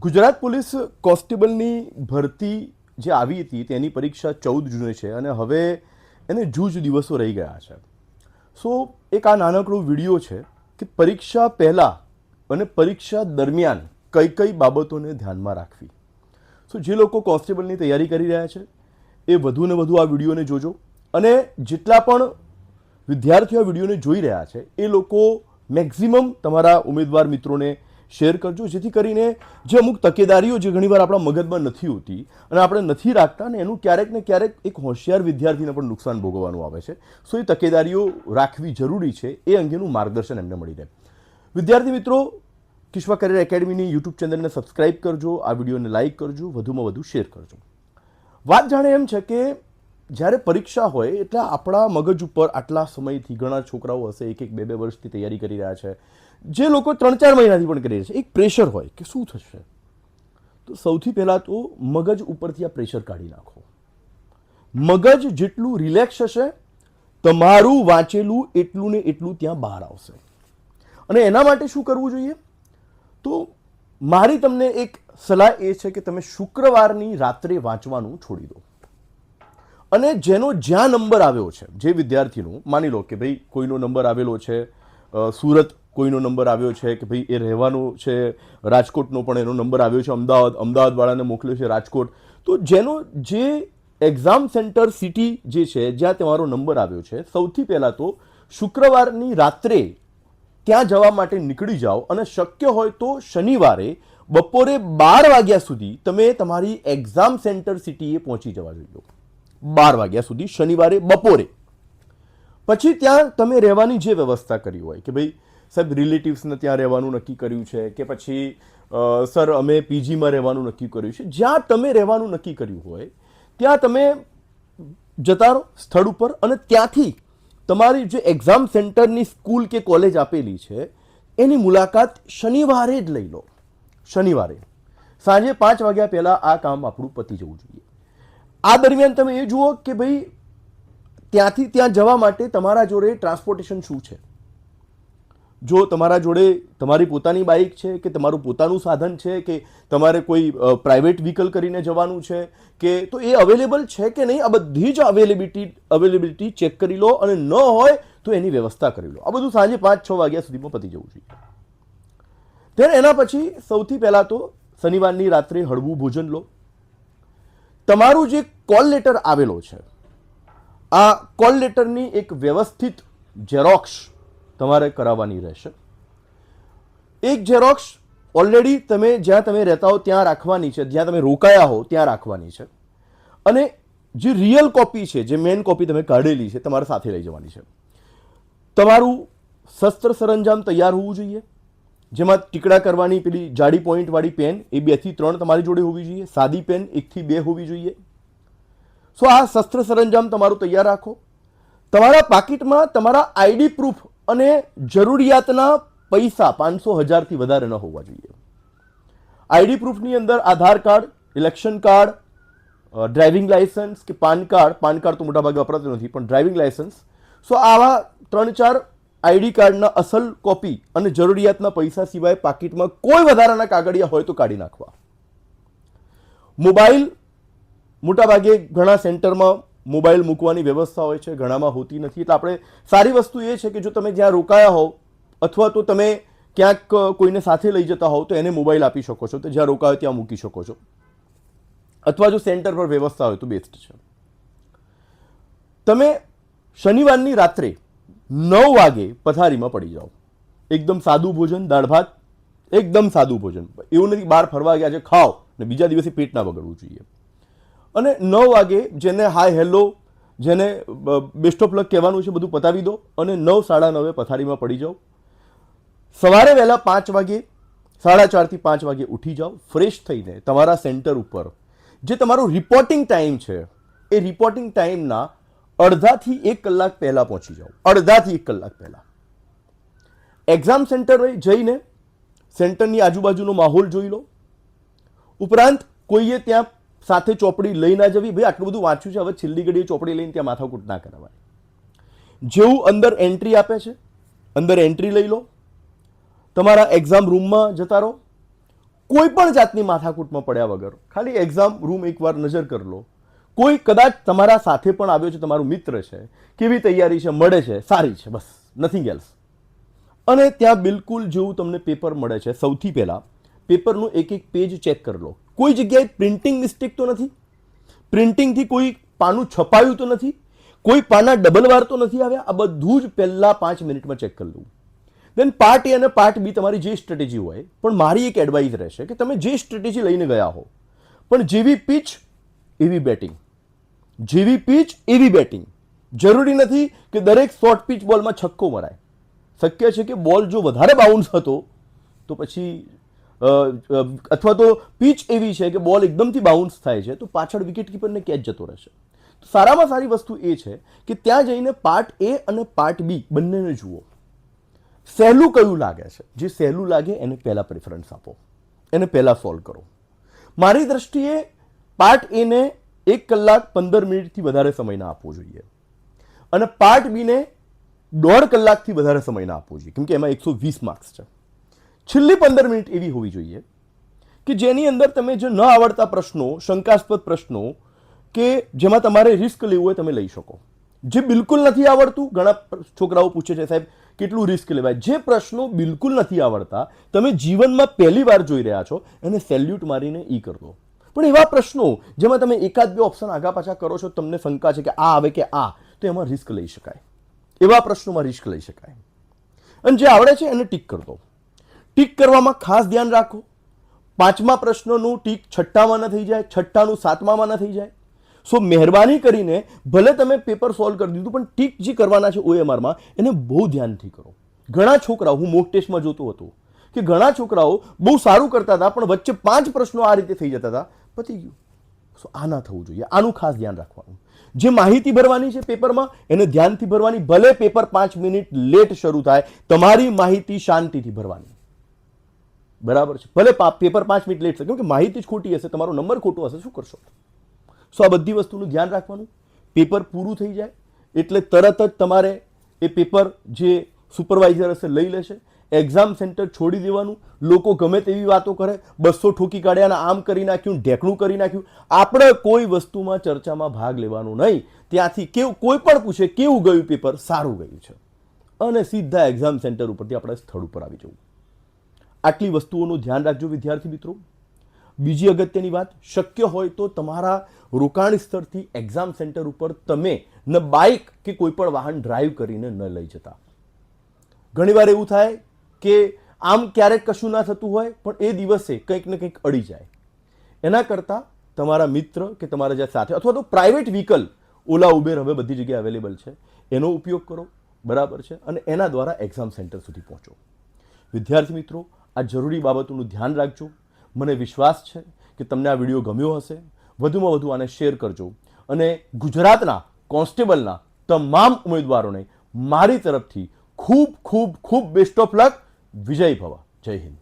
Gujarat police કોન્સ્ટેબલની ભરતી જે આવી હતી તેની પરીક્ષા 14 જૂને છે અને હવે એને જૂજ દિવસો રહી ગયા છે. સો એક આ નાનકડો વિડીયો છે કે પરીક્ષા પહેલાં અને પરીક્ષા દરમિયાન કઈ કઈ બાબતોને ધ્યાનમાં રાખવી. સો જે લોકો કોન્સ્ટેબલની તૈયારી કરી રહ્યા છે એ વધુને વધુ આ વિડીયોને જોજો અને જેટલા પણ વિદ્યાર્થીઓ આ વિડીયોને જોઈ રહ્યા છે એ લોકો મેક્સિમમ તમારા ઉમેદવાર મિત્રોને શેર કરજો, જેથી કરીને જે અમુક તકેદારીઓ જે ઘણીવાર આપણા મગજમાં નથી હોતી અને આપણે નથી રાખતા ને એનું ક્યારેક ને ક્યારેક એક હોશિયાર વિદ્યાર્થીને પણ નુકસાન ભોગવવાનું આવે છે. સો એ તકેદારીઓ રાખવી જરૂરી છે, એ અંગેનું માર્ગદર્શન એમને મળી રહે. વિદ્યાર્થી મિત્રો, કિશ્વા કરિયર એકેડમીની યુટ્યુબ ચેનલને સબસ્ક્રાઇબ કરજો, આ વિડીયોને લાઇક કરજો, વધુમાં વધુ શેર કરજો. વાત જાણે એમ છે કે જ્યારે પરીક્ષા હોય એટલે આપણા મગજ ઉપર આટલા સમયથી ઘણા છોકરાઓ હશે 1-2 વર્ષથી તૈયારી કરી રહ્યા છે, જે લોકો 3-4 મહિનાથી પણ કરી રહ્યા છે, એક પ્રેશર હોય કે શું થશે. તો સૌથી પહેલાં તો મગજ ઉપરથી આ પ્રેશર કાઢી નાખો. મગજ જેટલું રિલેક્સ હશે તમારું વાંચેલું એટલું ને એટલું ત્યાં બહાર આવશે. અને એના માટે શું કરવું જોઈએ? તો મારી તમને એક સલાહ એ છે કે તમે શુક્રવારની રાત્રે વાંચવાનું છોડી દો અને જેનો જ્યાં નંબર આવ્યો છે, જે વિદ્યાર્થીનો માની લો કે ભાઈ કોઈનો નંબર આવેલો છે સુરત, કોઈનો નંબર આવ્યો છે કે ભાઈ એ રહેવાનો છે રાજકોટનો, પણ એનો નંબર આવ્યો છે અમદાવાદવાળાને મોકલ્યો છે રાજકોટ. તો જેનો જે એક્ઝામ સેન્ટર સિટી જે છે જ્યાં તમારો નંબર આવ્યો છે, સૌથી પહેલાં તો શુક્રવારની રાત્રે ત્યાં જવા માટે નીકળી જાઓ અને શક્ય હોય તો શનિવારે બપોરે 12 વાગ્યા સુધી તમે તમારી એક્ઝામ સેન્ટર સિટીએ પહોંચી જવા જોઈએ. 12 વાગ્યા સુધી શનિવારે બપોરે. પછી ત્યાં તમે રહેવાની જે વ્યવસ્થા કરી હોય કે ભાઈ સાહેબ રિલેટિવ્સને ત્યાં રહેવાનું નક્કી કર્યું છે કે પછી સર અમે પીજીમાં રહેવાનું નક્કી કર્યું છે, જ્યાં તમે રહેવાનું નક્કી કર્યું હોય ત્યાં તમે જતા રહો સ્થળ ઉપર અને ત્યાંથી તમારી જે એક્ઝામ સેન્ટરની સ્કૂલ કે કોલેજ આપેલી છે એની મુલાકાત શનિવારે જ લઈ લો. શનિવારે સાંજે 5 વાગ્યા પહેલાં આ કામ આપણું પતી જવું જોઈએ. આ દરમિયાન તમે એ જુઓ કે ભાઈ ત્યાંથી ત્યાં જવા માટે તમારા જોડે ટ્રાન્સપોર્ટેશન શું છે. જો તમારા જોડે તમારી પોતાની બાઇક છે કે તમારું પોતાનું સાધન છે કે તમારે કોઈ પ્રાઇવેટ વ્હીકલ કરીને જવાનું છે કે તો એ અવેલેબલ છે કે નહીં, આ બધી જ અવેલેબિલિટી ચેક કરી લો અને ન હોય તો એની વ્યવસ્થા કરી લો. આ બધું સાંજે 5-6 વાગ્યા સુધીમાં પતી જવું જોઈએ. ત્યારે એના પછી સૌથી પહેલાં તો શનિવારની રાત્રે હળવું ભોજન લો. તમારું જે કોલ લેટર આવેલો છે આ કોલ લેટરની એક વ્યવસ્થિત ઝેરોક્સ તમારે કરાવવાની રહેશે. એક ઝેરોક્સ ઓલરેડી તમે જ્યાં તમે રહેતા હો ત્યાં રાખવાની છે, જ્યાં તમે રોકાયા હો ત્યાં રાખવાની છે. અને જે રિયલ કોપી છે, જે મેઇન કોપી તમે કાઢેલી છે, તમારે સાથે લઈ જવાની છે. તમારું શસ્ત્ર સરંજામ તૈયાર હોવું જોઈએ, જેમાં ટીકડા કરવાની પેલી જાડી પોઈન્ટવાળી પેન એ 2 થી 3 તમારી જોડે હોવી જોઈએ, સાદી પેન 1 થી 2 હોવી જોઈએ. સો આ શસ્ત્ર સરંજામ તમારું તૈયાર રાખો. તમારા પાકીટમાં તમારા આઈડી પ્રૂફ અને જરૂરિયાતના પૈસા 500,000 થી વધારે ન હોવા જોઈએ. આઈડી પ્રૂફની અંદર Aadhaar card, election card, driving licence કે પાન કાર્ડ તો મોટાભાગે વપરાતું નથી, પણ ડ્રાઇવિંગ લાયસન્સ. સો આવા 3-4 આઈડી કાર્ડના અસલ કોપી અને જરૂરિયાતના પૈસા સિવાય પાકીટમાં કોઈ વધારાના કાગળિયા હોય તો કાઢી નાખવા. મોબાઈલ મોટાભાગે ઘણા સેન્ટરમાં મોબાઈલ મૂકવાની વ્યવસ્થા હોય છે, ઘણામાં હોતી નથી. એટલે આપણે સારી વસ્તુ એ છે કે જો તમે જ્યાં રોકાયા હોવ અથવા તો તમે ક્યાંક કોઈને સાથે લઈ જતા હોવ તો એને મોબાઈલ આપી શકો છો, તો જ્યાં રોકાયો ત્યાં મૂકી શકો છો. અથવા જો સેન્ટર પર વ્યવસ્થા હોય તો બેસ્ટ છે. તમે શનિવારની રાત્રે 9 વાગે પથારીમાં પડી જાઓ. એકદમ સાદું ભોજન, દાળ ભાત, એકદમ સાદું ભોજન. એવું નથી બહાર ફરવા ગયા છે ખાઓ ને બીજા દિવસે પેટ ના બગડવું જોઈએ. અને 9 વાગે જેને હાય હેલો, જેને બેસ્ટ ઓફ લક કહેવાનું છે બધું પતાવી દો અને 9-9:30 પથારીમાં પડી જાઓ. સવારે વહેલા 5 વાગે, 4:30 થી 5 વાગે ઉઠી જાઓ. ફ્રેશ થઈને તમારા સેન્ટર ઉપર જે તમારો રિપોર્ટિંગ ટાઈમ છે એ રિપોર્ટિંગ ટાઈમના અડધાથી 1 કલાક પહેલાં પહોંચી જાઓ. અડધાથી 1 કલાક પહેલાં એક્ઝામ સેન્ટર જઈને સેન્ટરની આજુબાજુનો માહોલ જોઈ લો. ઉપરાંત કોઈએ ત્યાં સાથે ચોપડી લઈ ના જવી. ભાઈ આટલું બધું વાંચ્યું છે, હવે છેલ્લી ઘડીએ ચોપડી લઈને ત્યાં માથાકૂટ ના કરાવાય. જેવું અંદર એન્ટ્રી આપે છે અંદર એન્ટ્રી લઈ લો. તમારા એક્ઝામ રૂમમાં જતા રહો. કોઈ પણ જાતની માથાકૂટમાં પડ્યા વગર ખાલી એક્ઝામ રૂમ એકવાર નજર કરી લો. કોઈ કદાચ તમારા સાથે પણ આવ્યો છે, તમારું મિત્ર છે, કેવી તૈયારી છે, મળે છે, સારી છે, બસ નથિંગ એલ્સ. અને ત્યાં બિલકુલ જેવું તમને પેપર મળે છે, સૌથી પહેલાં પેપરનું એક એક પેજ ચેક કરી લો. કોઈ જગ્યાએ પ્રિન્ટિંગ મિસ્ટેક તો નથી, પ્રિન્ટિંગથી કોઈ પાનું છપાયું તો નથી, કોઈ પાના ડબલ વાર તો નથી આવ્યા. આ બધું જ પહેલાં 5 મિનિટમાં ચેક કરી લઉં. દેન પાર્ટ એ અને પાર્ટ બી તમારી જે સ્ટ્રેટેજી હોય, પણ મારી એક એડવાઇસ રહેશે કે તમે જે સ્ટ્રેટેજી લઈને ગયા હો, પણ જેવી પીચ એવી બેટિંગ, જેવી પીચ એવી બેટિંગ. જરૂરી નથી કે દરેક શોર્ટ પીચ બોલમાં છક્કો મરાય. શક્ય છે કે બોલ જો વધારે બાઉન્સ હતો તો પછી અથવા તો પીચ એવી છે કે બોલ એકદમથી બાઉન્સ થાય છે તો પાછળ વિકેટ કીપરને કેચ જતો રહેશે. તો સારામાં સારી વસ્તુ એ છે કે ત્યાં જઈને પાર્ટ એ અને પાર્ટ બી બંનેને જુઓ. સહેલું કયું લાગે છે, જે સહેલું લાગે એને પહેલાં પ્રેફરન્સ આપો, એને પહેલાં સોલ્વ કરો. મારી દ્રષ્ટિએ પાર્ટ એને 1 કલાક 15 મિનિટથી વધારે સમય ના આપવો જોઈએ અને પાર્ટ બીને 1.5 કલાકથી વધારે સમય ના આપવો જોઈએ, કેમ કે એમાં 120 માર્ક્સ છે. છેલ્લી 15 મિનિટ એવી હોવી જોઈએ કે જેની અંદર તમે જે ન આવડતા પ્રશ્નો, શંકાસ્પદ પ્રશ્નો કે જેમાં તમારે રિસ્ક લેવું હોય તમે લઈ શકો. જે બિલકુલ નથી આવડતું, ઘણા છોકરાઓ પૂછે છે સાહેબ કેટલું રિસ્ક લેવાય. જે પ્રશ્નો બિલકુલ નથી આવડતા, તમે જીવનમાં પહેલી વાર જોઈ રહ્યા છો, એને સેલ્યુટ મારીને ઈ કરી દો. પણ એવા પ્રશ્નો જેમાં તમે એકાદ બે ઓપ્શન આગા પાછા કરો છો, તમને શંકા છે કે આ આવે કે આ, તો એમાં રિસ્ક લઈ શકાય. એવા પ્રશ્નોમાં રિસ્ક લઈ શકાય. અને જે આવડે છે એને ટીક કરી દો. ટીક કરવામાં ખાસ ધ્યાન રાખો, 5મા પ્રશ્નનું ટીક 6ઠ્ઠામાં ન થઈ જાય, 6ઠ્ઠાનું 7મામાં ન થઈ જાય. સો મહેરબાની કરીને ભલે તમે પેપર સોલ્વ કરી દીધું, પણ ટીક જે કરવાના છે OMRમાં એને બહુ ધ્યાનથી કરો. ઘણા છોકરાઓ, હું મોક ટેસ્ટમાં જોતો હતો કે ઘણા છોકરાઓ બહુ સારું કરતા હતા પણ વચ્ચે 5 પ્રશ્નો આ રીતે થઈ જતા હતા, પતી ગયું. સો આ ના થવું જોઈએ, આનું ખાસ ધ્યાન રાખવાનું. જે માહિતી ભરવાની છે પેપરમાં એને ધ્યાનથી ભરવાની. ભલે પેપર 5 મિનિટ લેટ શરૂ થાય, તમારી માહિતી શાંતિથી ભરવાની. બરાબર છે? ભલે પેપર 5 મિનિટ લેટ છે, કેમ કે માહિતી જ ખોટી હશે, તમારો નંબર ખોટો હશે, શું કરશો? સો આ બધી વસ્તુનું ધ્યાન રાખવાનું. પેપર પૂરું થઈ જાય એટલે તરત જ તમારે એ પેપર જે સુપરવાઇઝર હશે લઈ લેશે. એક્ઝામ સેન્ટર છોડી દેવાનું. લોકો ગમે તેવી વાતો કરે, 200 ઠોકી કાઢ્યા, આમ કરી નાખ્યું, ઢેકણું કરી નાખ્યું. આપણે કોઈ વસ્તુમાં ચર્ચામાં ભાગ લેવાનું નહીં. ત્યાંથી કેવું કોઈ પણ પૂછે કેવું ગયું પેપર, સારું ગયું છે, અને સીધા એક્ઝામ સેન્ટર ઉપરથી આપણે સ્થળ ઉપર આવી જવું. આટલી વસ્તુઓનું ધ્યાન રાખજો વિદ્યાર્થી મિત્રો. બીજી અગત્યની વાત, શક્ય હોય તો તમારા રોકાણ સ્થળથી એક્ઝામ સેન્ટર ઉપર તમે ન બાઇક કે કોઈ પણ વાહન ડ્રાઈવ કરીને ન લઈ જતા. ઘણીવાર એવું થાય કે આમ ક્યારેક કશું ના થતું હોય પણ એ દિવસે કંઈક ને કંઈક અડી જાય. એના કરતાં તમારા મિત્ર કે તમારા જે સાથે અથવા તો પ્રાઇવેટ વ્હીકલ, ઓલા ઉબેર હવે બધી જગ્યાએ અવેલેબલ છે, એનો ઉપયોગ કરો. બરાબર છે? અને એના દ્વારા એક્ઝામ સેન્ટર સુધી પહોંચો. વિદ્યાર્થી મિત્રો, આ જરૂરી બાબતોનું ધ્યાન રાખજો. મને વિશ્વાસ છે કે તમને આ વિડીયો ગમ્યો હશે. વધુમાં વધુ આને શેર કરજો અને ગુજરાતના કોન્સ્ટેબલના તમામ ઉમેદવારોને મારી તરફથી ખૂબ ખૂબ ખૂબ બેસ્ટ ઓફ લક. વિજય ભવ. જય હિન્દ.